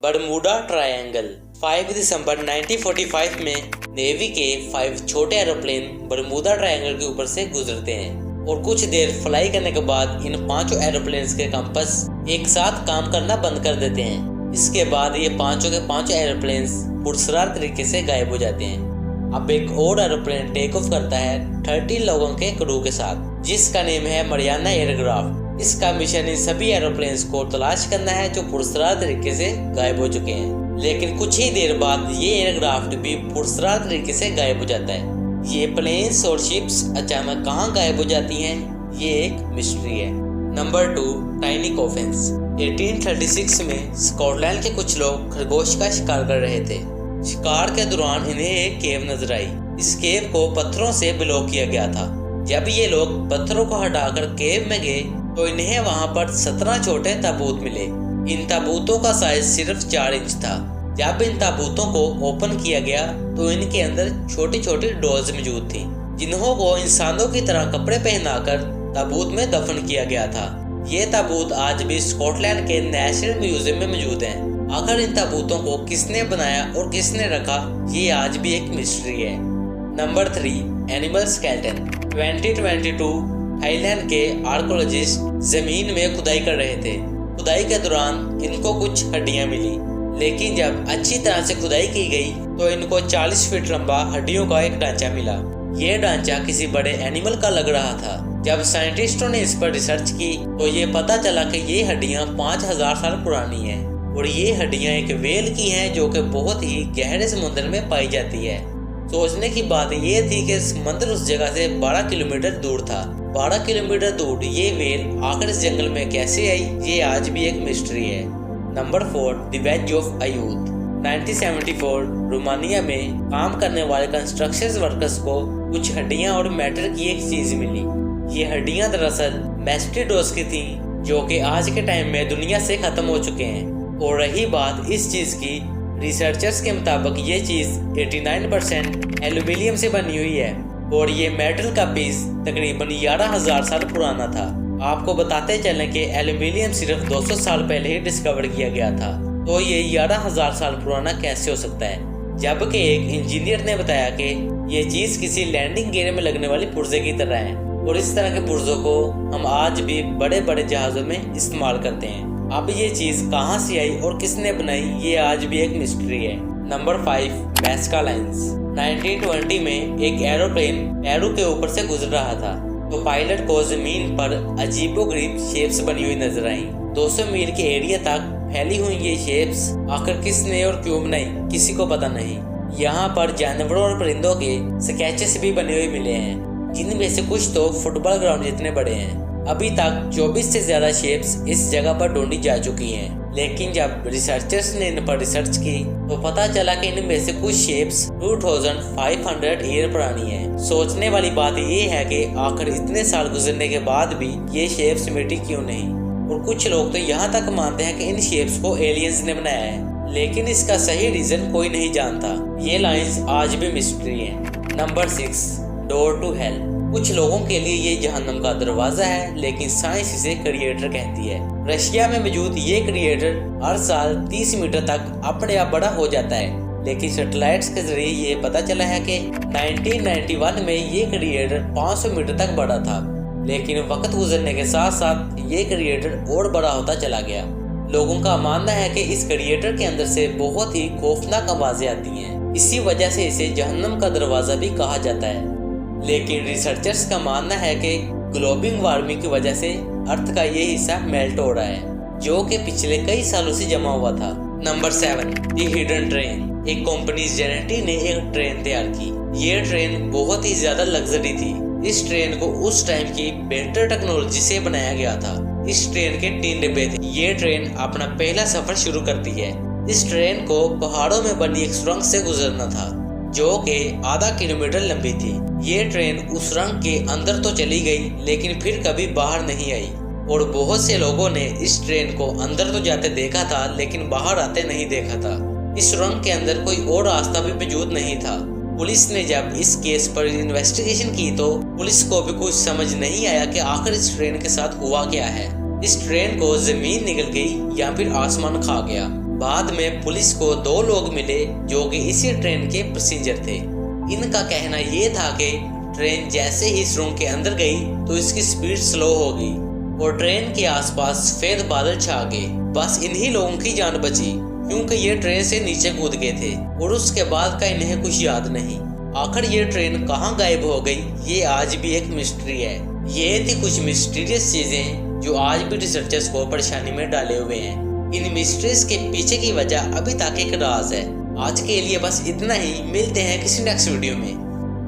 Bermuda triangle 5 दिसंबर 1945 में navy के 5 छोटे एरोप्लेन बरमूडा ट्रायंगल के ऊपर से गुजरते हैं और कुछ देर फ्लाई करने के बाद इन पांचों एरोप्लेन्स के कंपास एक साथ काम करना बंद कर देते हैं। इसके बाद ये पांचों के पांचों एरोप्लेन्स पुरस्कार तरीके से गायब हो जाते हैं। अब एक और एरोप्लेन टेक ऑफ करता है 13 लोगों के क्रू के साथ, जिसका नेम है मरियाना एयरक्राफ्ट। इसका मिशन इन सभी एरोप्लेन्स को तलाश करना है जो पुरस्कार तरीके से गायब हो चुके हैं। लेकिन कुछ ही देर बाद ये एयरक्राफ्ट भी पुरस्कार तरीके से गायब हो जाता है। ये प्लेन्स और शिप्स अचानक कहाँ गायब हो जाती हैं, ये एक मिस्ट्री है। Number 2, tiny coffins. 1836 में स्कॉटलैंड के कुछ लोग खरगोश का शिकार कर रहे थे। शिकार के दौरान इन्हें एक केव नजर आई। इस केव को पत्थरों से ब्लॉक किया गया था। जब ये लोग पत्थरों को हटाकर केव में गए तो इन्हें वहां पर 17 छोटे ताबूत मिले। इन ताबूतों का साइज सिर्फ 4 इंच था। जब इन ताबूतों को ओपन किया गया तो इनके अंदर छोटी छोटी डॉल्स मौजूद थी, जिन्हों को इंसानों की तरह कपड़े पहनाकर ताबूत में दफन किया गया था। ये ताबूत आज भी स्कॉटलैंड के नेशनल म्यूजियम में मौजूद हैं। आखिर इन ताबूतों को किसने बनाया और किसने रखा, ये आज भी एक मिस्ट्री है। Number 3, animal skeleton. 2022 थाईलैंड के आर्कोलॉजिस्ट जमीन में खुदाई कर रहे थे। खुदाई के दौरान इनको कुछ हड्डियां मिली, लेकिन जब अच्छी तरह से खुदाई की गई तो इनको 40 फीट लंबा हड्डियों का एक ढांचा मिला। ये ढांचा किसी बड़े एनिमल का लग रहा था। जब साइंटिस्टों ने इस पर रिसर्च की तो ये पता चला कि ये हड्डियां 5000 साल पुरानी हैं और ये हड्डियां एक व्हेल की हैं जो कि बहुत ही गहरे समुद्र में पाई जाती है। सोचने की बात ये थी कि समुद्र उस जगह से 12 किलोमीटर दूर था। 12 किलोमीटर दूर ये व्हेल आखिर इस जंगल में कैसे आई, ये आज भी एक मिस्ट्री है। Number 4, the wedge of Aiud. 1974 Romania में काम करने वाले कंस्ट्रक्शन वर्कर्स को कुछ हड्डियां और मेटल की एक चीज मिली। ये हड्डियां दरअसल मैस्टिडोस की थी, जो कि आज के टाइम में दुनिया से खत्म हो चुके हैं। और रही बात इस चीज की, रिसर्चर्स के मुताबिक ये चीज 89% एल्यूमिनियम से बनी हुई है और ये मेटल का पीस तकरीबन 11,000 साल पुराना था। आपको बताते चलें कि एल्यूमिनियम सिर्फ 200 साल पहले ही डिस्कवर किया गया था, तो ये 11,000 साल पुराना कैसे हो सकता है। जबकि एक इंजीनियर ने बताया कि ये चीज किसी लैंडिंग गियर में लगने वाली पुर्जे की तरह है और इस तरह के पुर्जों को हम आज भी बड़े बड़े जहाजों में इस्तेमाल करते हैं। अब ये चीज कहाँ से आई और किसने बनाई, ये आज भी एक मिस्ट्री है। नंबर 5, मैस्कालाइंस। 1920 में एक एरोप्लेन पेरू के ऊपर से गुजर रहा था तो पायलट को जमीन पर अजीबोगरीब शेप्स बनी हुई नजर आई। 200 मील के एरिया तक फैली हुई ये शेप्स आखिर किसने और क्यों बनाई, किसी को पता नहीं। यहाँ पर जानवरों और परिंदों के स्केचेस भी बने हुए मिले हैं, जिनमें से कुछ तो फुटबॉल ग्राउंड जितने बड़े हैं। अभी तक 24 से ज्यादा शेप्स इस जगह पर ढूंढी जा चुकी हैं, लेकिन जब रिसर्चर्स ने इन पर रिसर्च की तो पता चला कि इनमें से कुछ शेप्स 2500 ईयर पुरानी हैं। सोचने वाली बात ये है कि आखिर इतने साल गुजरने के बाद भी ये शेप्स मिटी क्यों नहीं। और कुछ लोग तो यहाँ तक मानते हैं कि इन शेप्स को एलियंस ने बनाया है, लेकिन इसका सही रीजन कोई नहीं जानता। ये लाइंस आज भी मिस्ट्री है। Number 6, door to hell. कुछ लोगों के लिए ये जहन्नम का दरवाजा है, लेकिन साइंस इसे क्रिएटर कहती है। रशिया में मौजूद ये क्रिएटर हर साल 30 मीटर तक अपने आप बड़ा हो जाता है, लेकिन सैटेलाइट्स के जरिए ये पता चला है कि 1991 में ये क्रिएटर 500 मीटर तक बड़ा था। लेकिन वक्त गुजरने के साथ साथ ये क्रिएटर और बड़ा होता चला गया। लोगों का मानना है कि इस क्रिएटर के अंदर से बहुत ही खौफनाक आवाजें आती हैं, इसी वजह से इसे जहन्नम का दरवाजा भी कहा जाता है। लेकिन रिसर्चर्स का मानना है कि ग्लोबल वार्मिंग की वजह से अर्थ का ये हिस्सा मेल्ट हो रहा है, जो कि पिछले कई सालों से जमा हुआ था। Number 7, the hidden train. एक कंपनी जेनेटी ने एक ट्रेन तैयार की। ये ट्रेन बहुत ही ज्यादा लग्जरी थी। इस ट्रेन को उस टाइम की बेहतर टेक्नोलॉजी से बनाया गया था। इस ट्रेन के 3 डिब्बे थे। ये ट्रेन अपना पहला सफर शुरू करती है। इस ट्रेन को पहाड़ों में बनी एक सुरंग से गुजरना था, जो कि आधा किलोमीटर लंबी थी। ये ट्रेन उस सुरंग के अंदर तो चली गई, लेकिन फिर कभी बाहर नहीं आई और बहुत से लोगों ने इस ट्रेन को अंदर तो जाते देखा था, लेकिन बाहर आते नहीं देखा था। इस सुरंग के अंदर कोई और रास्ता भी मौजूद नहीं था। पुलिस ने जब इस केस पर इन्वेस्टिगेशन की तो पुलिस को भी कुछ समझ नहीं आया कि आखिर इस ट्रेन के साथ हुआ क्या है। इस ट्रेन को जमीन निगल गई या फिर आसमान खा गया। बाद में पुलिस को 2 लोग मिले जो कि इसी ट्रेन के पैसेंजर थे। इनका कहना ये था कि ट्रेन जैसे ही सुरंग के अंदर गई तो इसकी स्पीड स्लो हो गई और ट्रेन के आसपास सफेद बादल छा गए। बस इन्हीं लोगों की जान बची क्योंकि ये ट्रेन से नीचे कूद गए थे और उसके बाद का इन्हें कुछ याद नहीं। आखिर ये ट्रेन कहाँ गायब हो गई, ये आज भी एक मिस्ट्री है। ये थी कुछ मिस्टीरियस चीजें जो आज भी रिसर्चर्स को परेशानी में डाले हुए हैं। इन मिस्ट्रीज के पीछे की वजह अभी तक एक राज है। आज के लिए बस इतना ही, मिलते हैं किसी नेक्स्ट वीडियो में।